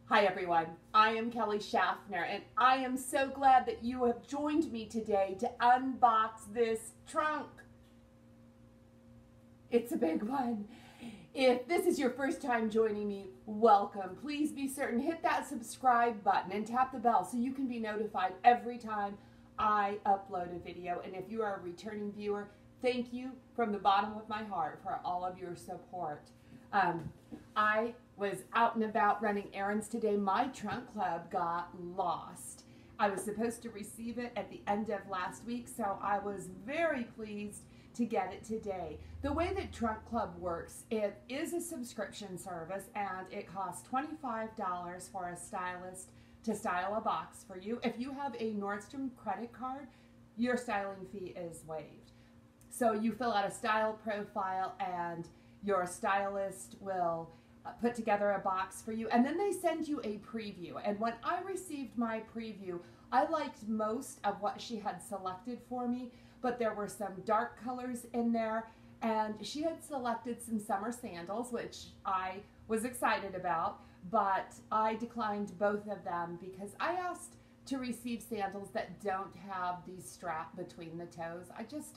Hi everyone, I am Kelly Schaffner and I am so glad that you have joined me today to unbox this trunk. It's a big one. If this is your first time joining me, welcome. Please be certain, hit that subscribe button and tap the bell so you can be notified every time I upload a video. And if you are a returning viewer, thank you from the bottom of my heart for all of your support. I was out and about running errands today. My trunk club got lost. I was supposed to receive it at the end of last week, so I was very pleased to get it today. The way that Trunk Club works, it is a subscription service and it costs $25 for a stylist to style a box for you. If you have a Nordstrom credit card, your styling fee is waived. So you fill out a style profile and your stylist will put together a box for you, and then they send you a preview. And when I received my preview, I liked most of what she had selected for me, but there were some dark colors in there, and she had selected some summer sandals, which I was excited about, but I declined both of them because I asked to receive sandals that don't have the strap between the toes.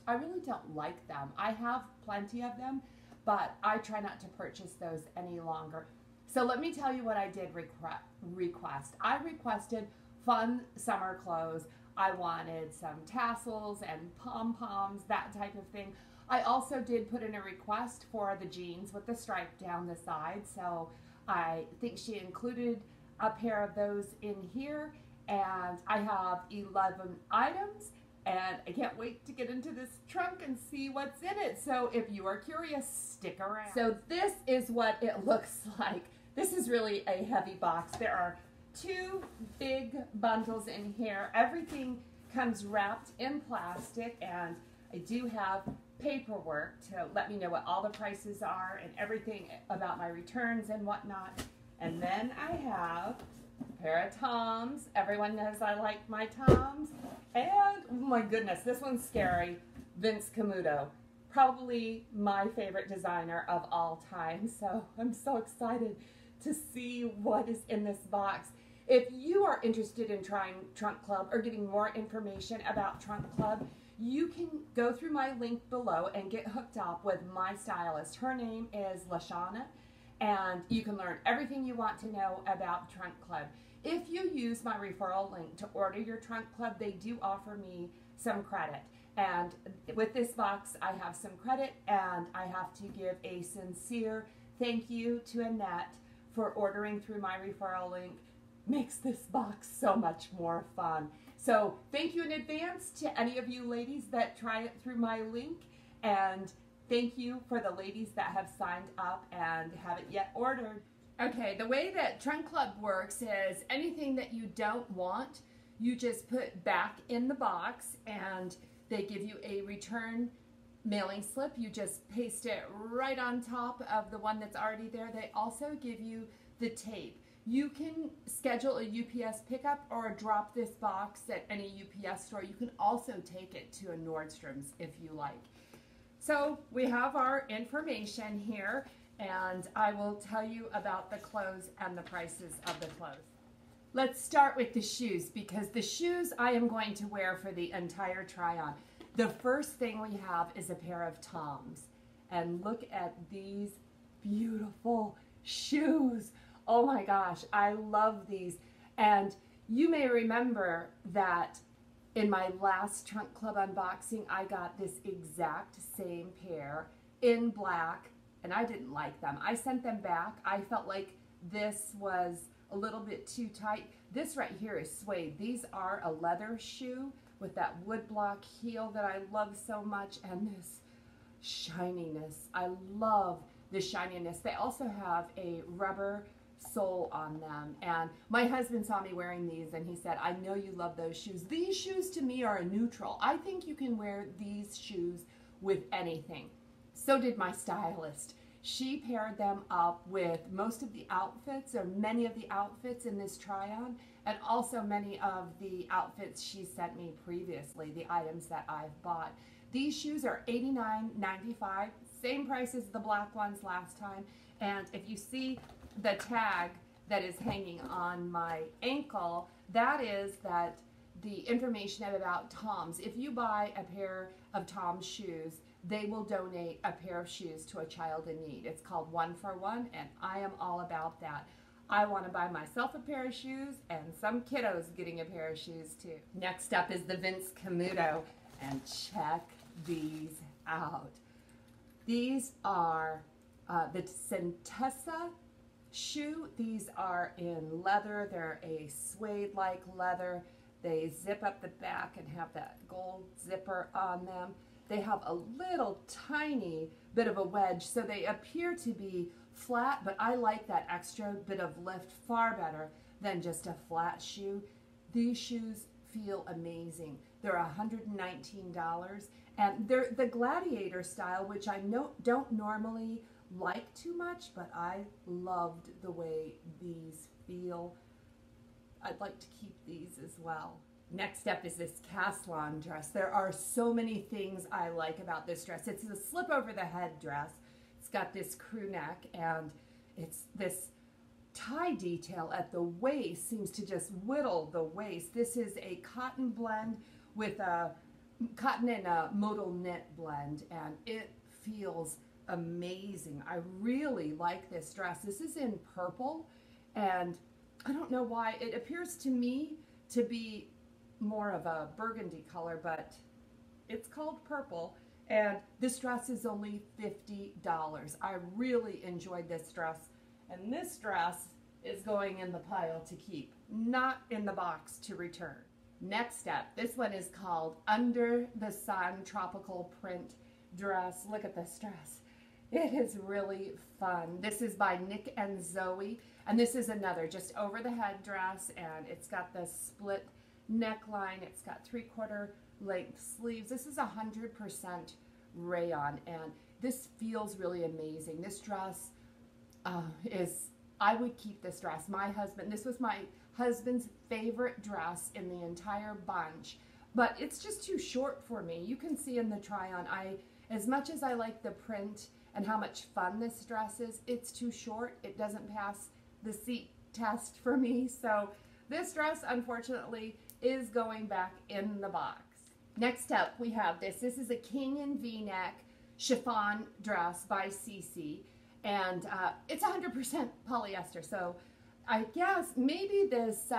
I really don't like them. I have plenty of them, but I try not to purchase those any longer. So let me tell you what I did request. I requested fun summer clothes. I wanted some tassels and pom-poms, that type of thing. I also did put in a request for the jeans with the stripe down the side, so I think she included a pair of those in here, and I have 11 items. And I can't wait to get into this trunk and see what's in it. So if you are curious, stick around. So this is what it looks like. This is really a heavy box. There are two big bundles in here. Everything comes wrapped in plastic, and I do have paperwork to let me know what all the prices are and everything about my returns and whatnot. And then I have a pair of Toms. Everyone knows I like my Toms. And, oh my goodness, this one's scary. Vince Camuto, probably my favorite designer of all time. So I'm so excited to see what is in this box. If you are interested in trying Trunk Club or getting more information about Trunk Club, you can go through my link below and get hooked up with my stylist. Her name is Lashana, and you can learn everything you want to know about Trunk Club. If you use my referral link to order your Trunk Club, they do offer me some credit. And with this box, I have some credit, and I have to give a sincere thank you to Annette for ordering through my referral link. Makes this box so much more fun. So thank you in advance to any of you ladies that try it through my link, and thank you for the ladies that have signed up and haven't yet ordered. Okay, the way that Trunk Club works is anything that you don't want, you just put back in the box, and they give you a return mailing slip. You just paste it right on top of the one that's already there. They also give you the tape. You can schedule a UPS pickup or drop this box at any UPS store. You can also take it to a Nordstrom's if you like. So we have our information here, and I will tell you about the clothes and the prices of the clothes. Let's start with the shoes, because the shoes I am going to wear for the entire try-on. The first thing we have is a pair of Toms, and look at these beautiful shoes. Oh my gosh, I love these. And you may remember that in my last Trunk Club unboxing, I got this exact same pair in black, and I didn't like them. I sent them back. I felt like this was a little bit too tight. This right here is suede. These are a leather shoe with that woodblock heel that I love so much, and this shininess. I love the shininess. They also have a rubber sole on them, and my husband saw me wearing these and he said, I know you love those shoes. These shoes to me are a neutral. I think you can wear these shoes with anything. So did my stylist. She paired them up with most of the outfits, or many of the outfits in this try-on, and also many of the outfits she sent me previously, the items that I've bought. These shoes are $89.95, same price as the black ones last time, and if you see the tag that is hanging on my ankle, that is that the information about Tom's. If you buy a pair of Tom's shoes, they will donate a pair of shoes to a child in need. It's called One for One, and I am all about that. I want to buy myself a pair of shoes, and some kiddos getting a pair of shoes too. Next up is the Vince Camuto, and check these out. These are the Centessa shoe. These are in leather. They're a suede-like leather. They zip up the back and have that gold zipper on them. They have a little tiny bit of a wedge, so they appear to be flat, but I like that extra bit of lift far better than just a flat shoe. These shoes feel amazing. They're $119, and they're the gladiator style, which I don't normally like too much, but I loved the way these feel. I'd like to keep these as well. Next up is this Caslon dress. There are so many things I like about this dress. It's a slip over the head dress. It's got this crew neck, and it's this tie detail at the waist seems to just whittle the waist. This is a cotton blend with a cotton and a modal knit blend, and it feels amazing. I really like this dress. This is in purple, and I don't know why. It appears to me to be more of a burgundy color, but it's called purple, and this dress is only $50. I really enjoyed this dress, and this dress is going in the pile to keep, not in the box to return. Next up, this one is called Under the Sun Tropical Print Dress. Look at this dress. It is really fun. This is by Nick and Zoe, and this is another just over the head dress, and it's got the split neckline. It's got 3/4 length sleeves. This is 100% rayon, and this feels really amazing. This dress I would keep this dress. This was my husband's favorite dress in the entire bunch, but it's just too short for me. You can see in the try-on, as much as I like the print and how much fun this dress is, it's too short. It doesn't pass the seat test for me. So this dress, unfortunately, is going back in the box. Next up, we have this. This is a king and V-neck chiffon dress by Cece, and it's 100% polyester. So I guess maybe this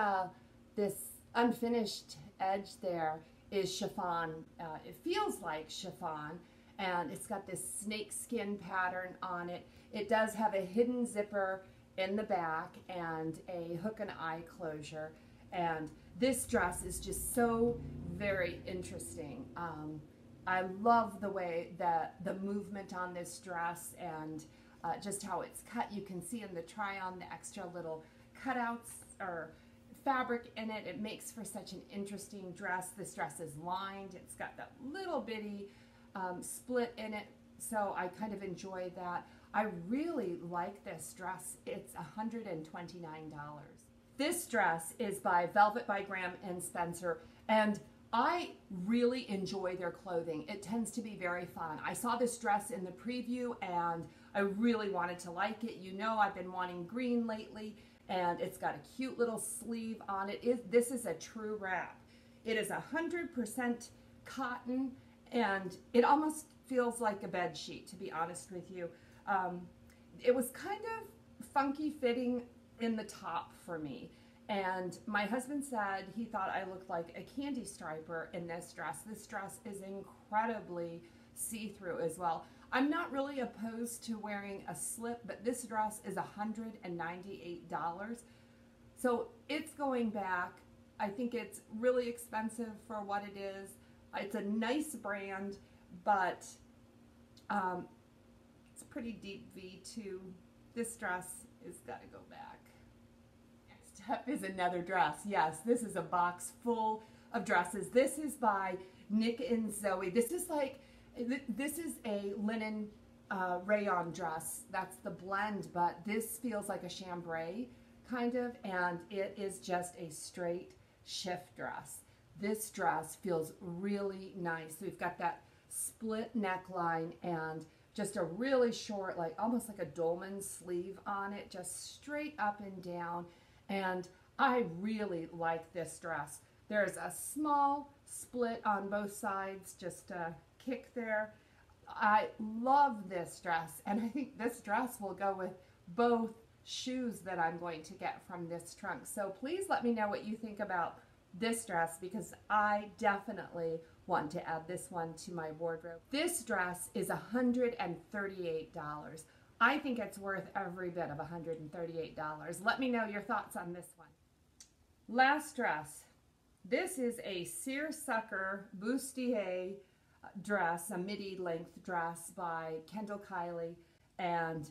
unfinished edge there is chiffon. It feels like chiffon, and it's got this snake skin pattern on it. It does have a hidden zipper in the back and a hook and eye closure, and this dress is just so very interesting. I love the way that the movement on this dress and just how it's cut. You can see in the try-on the extra little cutouts or fabric in it. It makes for such an interesting dress. This dress is lined. It's got that little bitty split in it, so I kind of enjoy that. I really like this dress. It's $129. This dress is by Velvet by Graham and Spencer, and I really enjoy their clothing. It tends to be very fun. I saw this dress in the preview, and I really wanted to like it. You know, I've been wanting green lately, and it's got a cute little sleeve on it. This is a true wrap. It is 100% cotton, and it almost feels like a bed sheet, to be honest with you. It was kind of funky fitting in the top for me, and my husband said he thought I looked like a candy striper in this dress. This dress is incredibly see-through as well. I'm not really opposed to wearing a slip, but this dress is $198, so it's going back. I think it's really expensive for what it is. It's a nice brand, but it's pretty deep V too. This dress has got to go back. Next up is another dress. Yes, this is a box full of dresses. This is by Nick and Zoe. This is a linen rayon dress. That's the blend, but this feels like a chambray kind of, and it is just a straight shift dress. This dress feels really nice. We've got that split neckline, and just a really short, like almost like a dolman sleeve on it, just straight up and down. And I really like this dress. There's a small split on both sides, just a kick there. I love this dress, and I think this dress will go with both shoes that I'm going to get from this trunk. So please let me know what you think about this dress, because I definitely want to add this one to my wardrobe. This dress is $138. I think it's worth every bit of $138. Let me know your thoughts on this one. Last dress. This is a seersucker bustier dress, a midi length dress by Kendall Kylie, and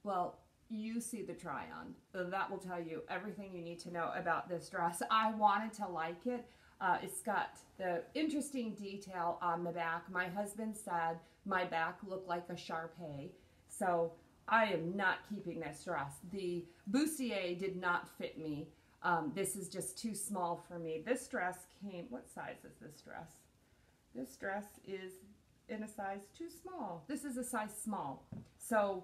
well, you see the try on. That will tell you everything you need to know about this dress. I wanted to like it. It's got the interesting detail on the back. My husband said my back looked like a Shar-Pei, so I am not keeping this dress. The bustier did not fit me. This is just too small for me. This dress came, what size is this dress? This dress is in a size too small. This is a size small. So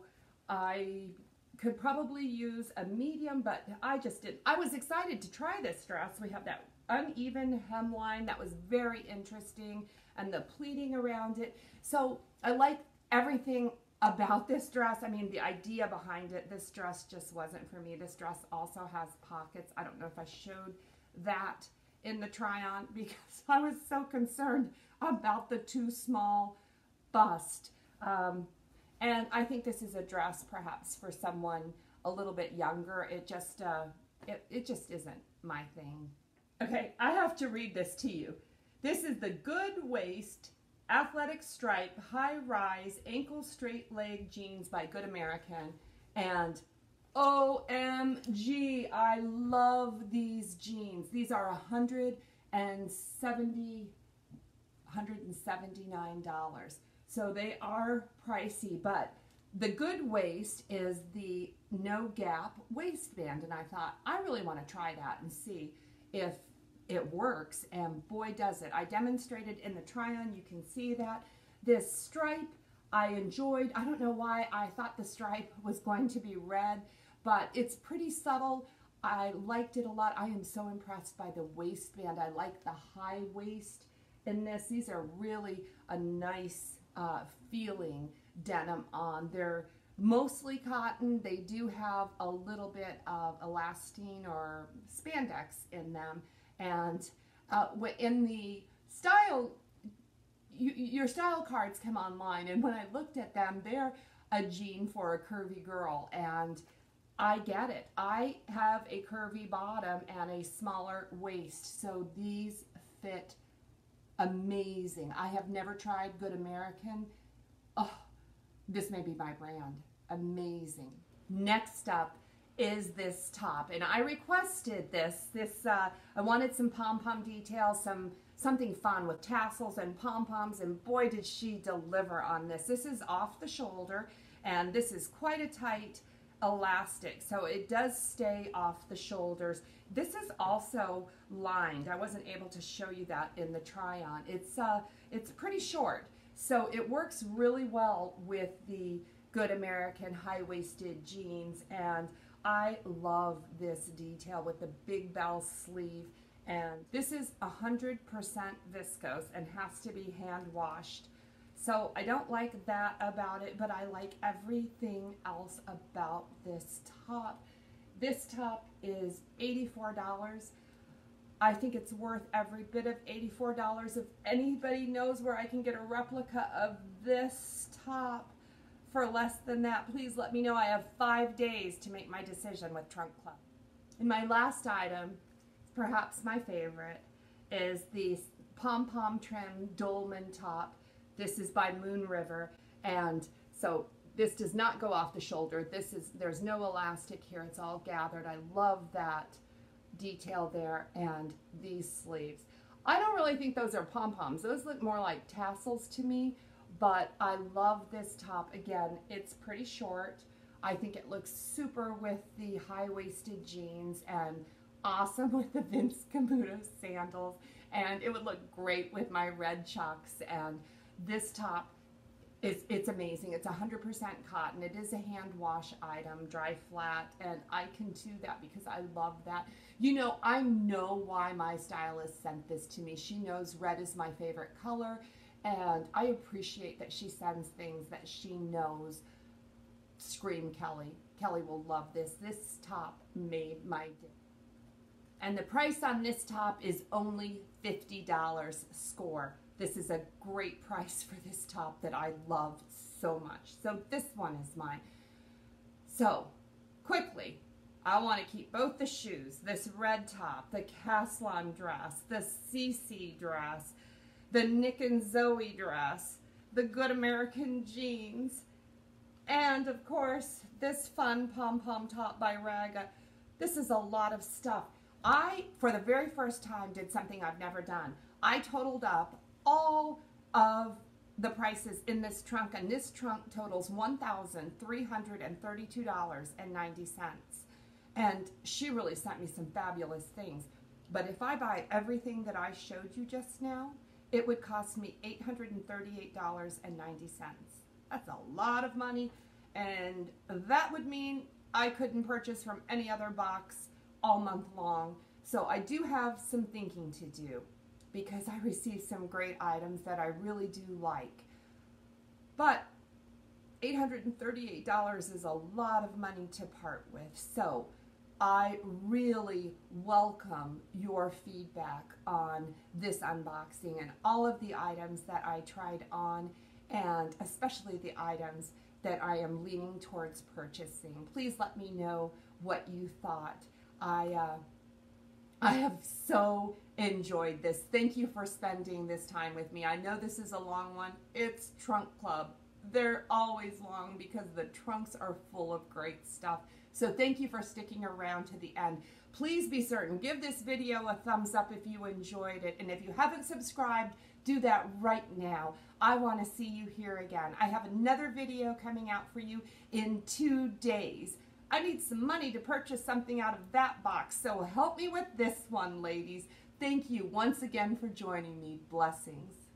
I could probably use a medium, but I just didn't. I was excited to try this dress. We have that uneven hemline that was very interesting, and the pleating around it. So I like everything about this dress. I mean, the idea behind it. This dress just wasn't for me. This dress also has pockets. I don't know if I showed that in the try-on because I was so concerned about the too small bust. And I think this is a dress perhaps for someone a little bit younger. It just isn't my thing. Okay, I have to read this to you. This is the Good Waist Athletic Stripe High Rise Ankle Straight Leg Jeans by Good American. And OMG, I love these jeans. These are $179. So they are pricey, but the Good Waist is the no gap waistband, and I thought I really want to try that and see if it works, and boy does it. I demonstrated in the try-on. You can see that this stripe I enjoyed. I don't know why I thought the stripe was going to be red, but it's pretty subtle. I liked it a lot. I am so impressed by the waistband. I like the high waist in this. These are really a nice feeling denim on. They're mostly cotton. They do have a little bit of elastane or spandex in them. And in the style, your style cards come online, and when I looked at them, they're a jean for a curvy girl, and I get it. I have a curvy bottom and a smaller waist, so these fit amazing. I have never tried Good American. Oh, this may be my brand. Amazing. Next up is this top, and I requested this. I wanted some pom-pom details, something fun with tassels and pom-poms, and boy did she deliver on this. This is off the shoulder, and this is quite a tight elastic, so it does stay off the shoulders. This is also lined. I wasn't able to show you that in the try-on. It's pretty short, so it works really well with the Good American high-waisted jeans, and I love this detail with the big bell sleeve. And this is 100% viscose and has to be hand washed. So I don't like that about it, but I like everything else about this top. This top is $84. I think it's worth every bit of $84. If anybody knows where I can get a replica of this top for less than that, please let me know. I have 5 days to make my decision with Trunk Club. And my last item, perhaps my favorite, is the pom-pom trim dolman top. This is by Moon River, and so this does not go off the shoulder. There's no elastic here. It's all gathered. I love that detail there, and these sleeves. I don't really think those are pom-poms. Those look more like tassels to me, but I love this top. Again, it's pretty short. I think it looks super with the high-waisted jeans and awesome with the Vince Camuto sandals, and it would look great with my red chucks. And this top It's amazing. It's 100% cotton. It is a hand wash item, dry flat, and I can do that because I love that. You know, I know why my stylist sent this to me. She knows red is my favorite color, and I appreciate that she sends things that she knows scream Kelly. Kelly will love this. This top made my day. And the price on this top is only $50 score. This is a great price for this top that I love so much. So this one is mine. So quickly, I want to keep both the shoes, this red top, the Caslon dress, the CC dress, the Nick and Zoe dress, the Good American jeans, and of course, this fun pom-pom top by Raga. This is a lot of stuff. I, for the very first time, did something I've never done. I totaled up all of the prices in this trunk, and this trunk totals $1,332.90. And she really sent me some fabulous things. But if I buy everything that I showed you just now, it would cost me $838.90. That's a lot of money, and that would mean I couldn't purchase from any other box all month long. So I do have some thinking to do, because I received some great items that I really do like. But $838 is a lot of money to part with. So I really welcome your feedback on this unboxing and all of the items that I tried on, and especially the items that I am leaning towards purchasing. Please let me know what you thought. I have so enjoyed this. Thank you for spending this time with me. I know this is a long one. It's Trunk Club. They're always long because the trunks are full of great stuff. So thank you for sticking around to the end. Please be certain, give this video a thumbs up if you enjoyed it. And if you haven't subscribed, do that right now. I want to see you here again. I have another video coming out for you in 2 days. I need some money to purchase something out of that box, so help me with this one, ladies. Thank you once again for joining me. Blessings.